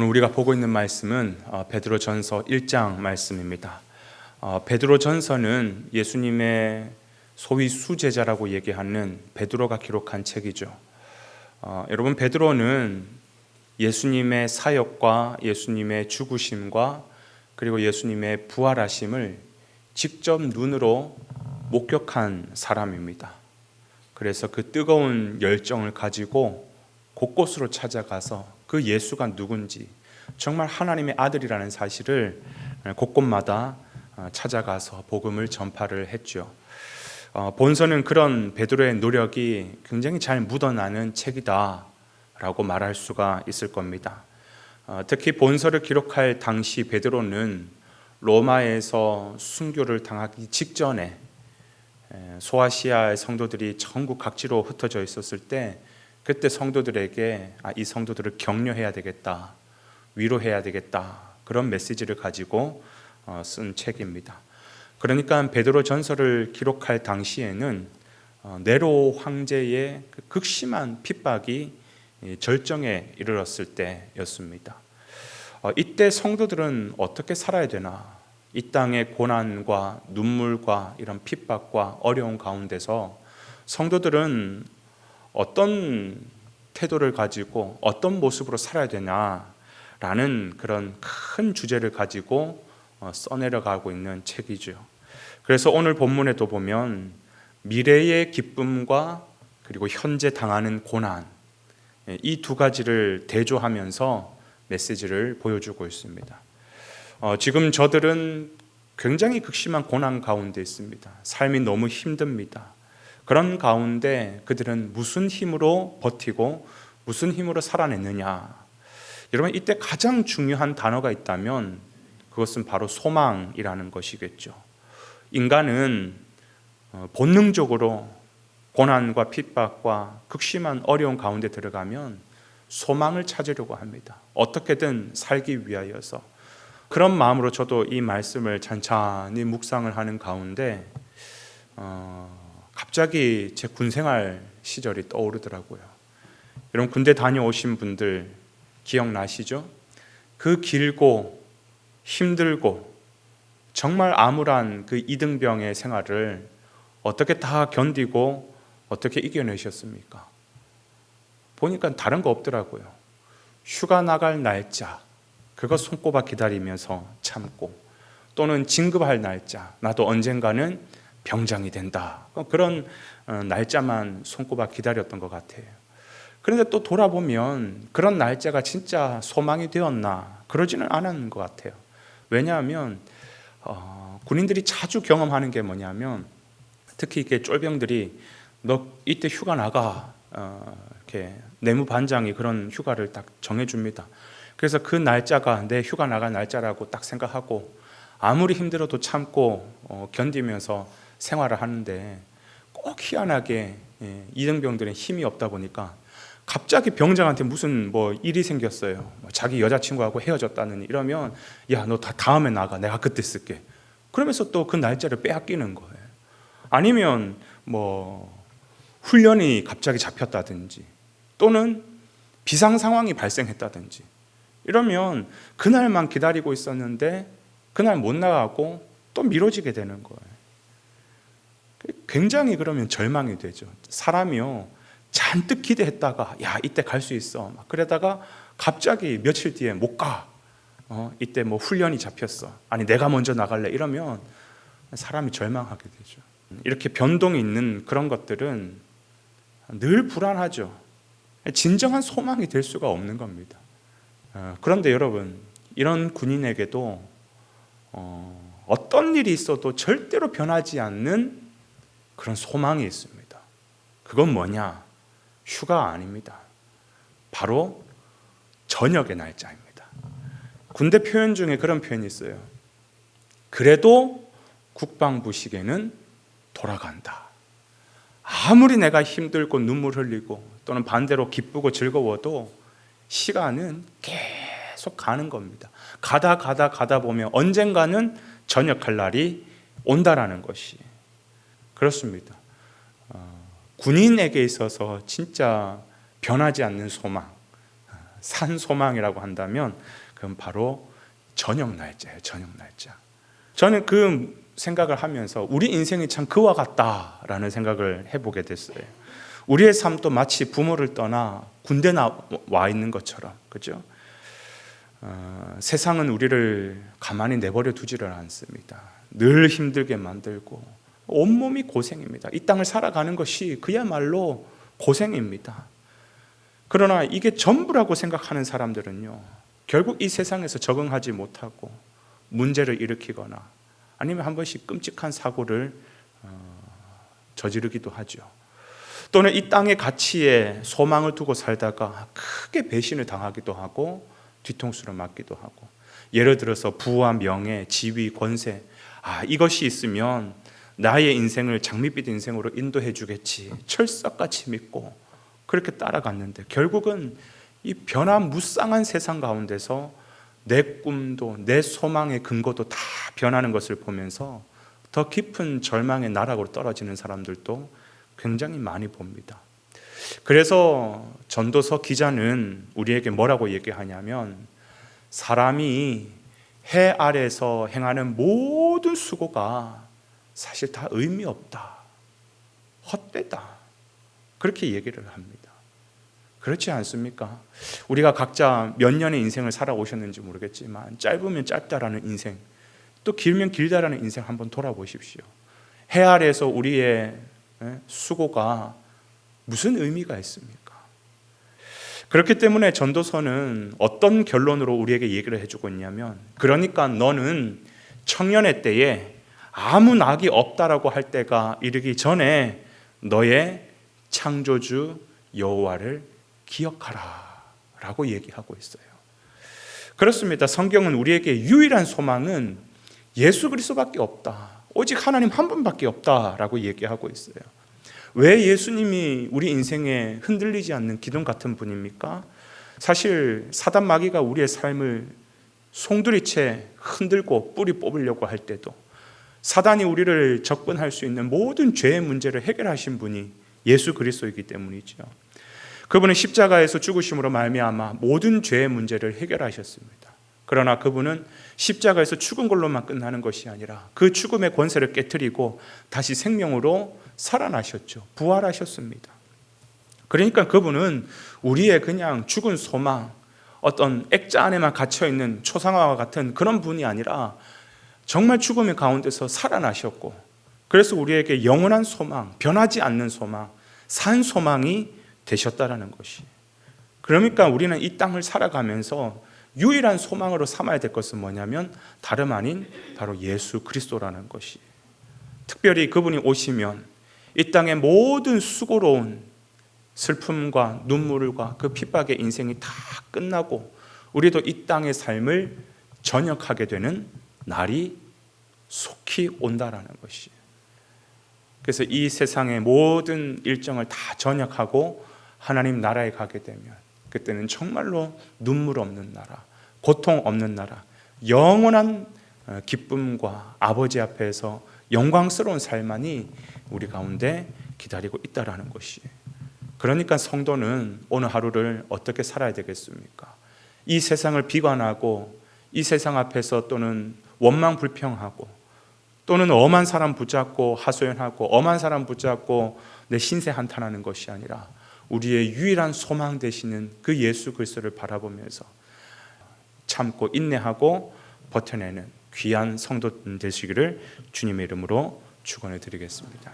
오늘 우리가 보고 있는 말씀은 베드로전서 1장 말씀입니다. 베드로전서는 예수님의 소위 수제자라고 얘기하는 베드로가 기록한 책이죠. 여러분, 베드로는 예수님의 사역과 예수님의 죽으심과 그리고 예수님의 부활하심을 직접 눈으로 목격한 사람입니다. 그래서 그 뜨거운 열정을 가지고 곳곳으로 찾아가서 그 예수가 누군지, 정말 하나님의 아들이라는 사실을 곳곳마다 찾아가서 복음을 전파를 했죠. 본서는 그런 베드로의 노력이 굉장히 잘 묻어나는 책이다 라고 말할 수가 있을 겁니다. 특히 본서를 기록할 당시 베드로는 로마에서 순교를 당하기 직전에 소아시아의 성도들이 전국 각지로 흩어져 있었을 때, 그때 성도들에게 이 성도들을 격려해야 되겠다, 위로해야 되겠다, 그런 메시지를 가지고 쓴 책입니다. 그러니까 베드로 전서를 기록할 당시에는 네로 황제의 극심한 핍박이 절정에 이르렀을 때였습니다. 이때 성도들은 어떻게 살아야 되나? 이 땅의 고난과 눈물과 이런 핍박과 어려운 가운데서 성도들은 어떤 태도를 가지고 어떤 모습으로 살아야 되냐라는 그런 큰 주제를 가지고 써내려가고 있는 책이죠. 그래서 오늘 본문에도 보면 미래의 기쁨과 그리고 현재 당하는 고난, 이 두 가지를 대조하면서 메시지를 보여주고 있습니다. 지금 저들은 굉장히 극심한 고난 가운데 있습니다. 삶이 너무 힘듭니다. 그런 가운데 그들은 무슨 힘으로 버티고 무슨 힘으로 살아냈느냐? 여러분, 이때 가장 중요한 단어가 있다면 그것은 바로 소망이라는 것이겠죠. 인간은 본능적으로 고난과 핍박과 극심한 어려운 가운데 들어가면 소망을 찾으려고 합니다. 어떻게든 살기 위하여서. 그런 마음으로 저도 이 말씀을 찬찬히 묵상을 하는 가운데 갑자기 제 군생활 시절이 떠오르더라고요. 여러분, 군대 다녀오신 분들 기억나시죠? 그 길고 힘들고 정말 암울한 그 이등병의 생활을 어떻게 다 견디고 어떻게 이겨내셨습니까? 보니까 다른 거 없더라고요. 휴가 나갈 날짜, 그거 손꼽아 기다리면서 참고, 또는 진급할 날짜, 나도 언젠가는 병장이 된다, 그런 날짜만 손꼽아 기다렸던 것 같아요. 그런데 또 돌아보면 그런 날짜가 진짜 소망이 되었나? 그러지는 않은 것 같아요. 왜냐하면 군인들이 자주 경험하는 게 뭐냐면, 특히 이렇게 쫄병들이 너 이때 휴가 나가, 이렇게 내무반장이 그런 휴가를 딱 정해줍니다. 그래서 그 날짜가 내 휴가 나갈 날짜라고 딱 생각하고 아무리 힘들어도 참고 견디면서 생활을 하는데, 꼭 희한하게 이등병들은 힘이 없다 보니까 갑자기 병장한테 무슨 일이 생겼어요. 자기 여자친구하고 헤어졌다느니, 이러면 야, 너 다음에 나가, 내가 그때 쓸게. 그러면서 또 그 날짜를 빼앗기는 거예요. 아니면 훈련이 갑자기 잡혔다든지, 또는 비상 상황이 발생했다든지, 이러면 그날만 기다리고 있었는데 그날 못 나가고 또 미뤄지게 되는 거예요. 굉장히 그러면 절망이 되죠. 사람이요, 잔뜩 기대했다가 야, 이때 갈 수 있어, 그러다가 갑자기 며칠 뒤에 못 가. 이때 훈련이 잡혔어. 아니, 내가 먼저 나갈래. 이러면 사람이 절망하게 되죠. 이렇게 변동이 있는 그런 것들은 늘 불안하죠. 진정한 소망이 될 수가 없는 겁니다. 그런데 여러분, 이런 군인에게도 어떤 일이 있어도 절대로 변하지 않는 그런 소망이 있습니다. 그건 뭐냐? 휴가 아닙니다. 바로 저녁의 날짜입니다. 군대 표현 중에 그런 표현이 있어요. 그래도 국방부식에는 돌아간다. 아무리 내가 힘들고 눈물 흘리고 또는 반대로 기쁘고 즐거워도 시간은 계속 가는 겁니다. 가다 보면 언젠가는 전역할 날이 온다라는 것이. 그렇습니다. 군인에게 있어서 진짜 변하지 않는 소망, 산 소망이라고 한다면 그건 바로 저녁 날짜예요. 저녁 날짜. 저는 그 생각을 하면서 우리 인생이 참 그와 같다라는 생각을 해보게 됐어요. 우리의 삶도 마치 부모를 떠나 군대 와 있는 것처럼, 그죠? 세상은 우리를 가만히 내버려 두지를 않습니다. 늘 힘들게 만들고 온몸이 고생입니다. 이 땅을 살아가는 것이 그야말로 고생입니다. 그러나 이게 전부라고 생각하는 사람들은요, 결국 이 세상에서 적응하지 못하고 문제를 일으키거나 아니면 한 번씩 끔찍한 사고를 저지르기도 하죠. 또는 이 땅의 가치에 소망을 두고 살다가 크게 배신을 당하기도 하고 뒤통수를 맞기도 하고, 예를 들어서 부와 명예, 지위, 권세, 이것이 있으면 나의 인생을 장밋빛 인생으로 인도해 주겠지, 철석같이 믿고 그렇게 따라갔는데 결국은 이 변화무쌍한 세상 가운데서 내 꿈도 내 소망의 근거도 다 변하는 것을 보면서 더 깊은 절망의 나락으로 떨어지는 사람들도 굉장히 많이 봅니다. 그래서 전도서 기자는 우리에게 뭐라고 얘기하냐면, 사람이 해 아래에서 행하는 모든 수고가 사실 다 의미 없다, 헛되다, 그렇게 얘기를 합니다. 그렇지 않습니까? 우리가 각자 몇 년의 인생을 살아오셨는지 모르겠지만 짧으면 짧다라는 인생, 또 길면 길다라는 인생 한번 돌아보십시오. 해 아래에서 우리의 수고가 무슨 의미가 있습니까? 그렇기 때문에 전도서는 어떤 결론으로 우리에게 얘기를 해주고 있냐면, 그러니까 너는 청년의 때에 아무 낙이 없다라고 할 때가 이르기 전에 너의 창조주 여호와를 기억하라 라고 얘기하고 있어요. 그렇습니다. 성경은 우리에게 유일한 소망은 예수 그리스도밖에 없다, 오직 하나님 한 분밖에 없다라고 얘기하고 있어요. 왜 예수님이 우리 인생에 흔들리지 않는 기둥 같은 분입니까? 사실 사단 마귀가 우리의 삶을 송두리째 흔들고 뿌리 뽑으려고 할 때도 사단이 우리를 접근할 수 있는 모든 죄의 문제를 해결하신 분이 예수 그리스도이기 때문이죠. 그분은 십자가에서 죽으심으로 말미암아 모든 죄의 문제를 해결하셨습니다. 그러나 그분은 십자가에서 죽은 걸로만 끝나는 것이 아니라 그 죽음의 권세를 깨트리고 다시 생명으로 살아나셨죠. 부활하셨습니다. 그러니까 그분은 우리의 그냥 죽은 소망, 어떤 액자 안에만 갇혀있는 초상화와 같은 그런 분이 아니라 정말 죽음의 가운데서 살아나셨고, 그래서 우리에게 영원한 소망, 변하지 않는 소망, 산 소망이 되셨다라는 것이. 그러니까 우리는 이 땅을 살아가면서 유일한 소망으로 삼아야 될 것은 뭐냐면 다름 아닌 바로 예수 그리스도라는 것이. 특별히 그분이 오시면 이 땅의 모든 수고로운 슬픔과 눈물과 그 핍박의 인생이 다 끝나고 우리도 이 땅의 삶을 전역하게 되는 날이 속히 온다라는 것이. 그래서 이 세상의 모든 일정을 다 전역하고 하나님 나라에 가게 되면 그때는 정말로 눈물 없는 나라, 고통 없는 나라, 영원한 기쁨과 아버지 앞에서 영광스러운 삶만이 우리 가운데 기다리고 있다라는 것이. 그러니까 성도는 오늘 하루를 어떻게 살아야 되겠습니까? 이 세상을 비관하고 이 세상 앞에서 또는 원망 불평하고 또는 엄한 사람 붙잡고 하소연하고 엄한 사람 붙잡고 내 신세 한탄하는 것이 아니라 우리의 유일한 소망 되시는 그 예수 그리스도를 바라보면서 참고 인내하고 버텨내는 귀한 성도 되시기를 주님의 이름으로 축원해 드리겠습니다.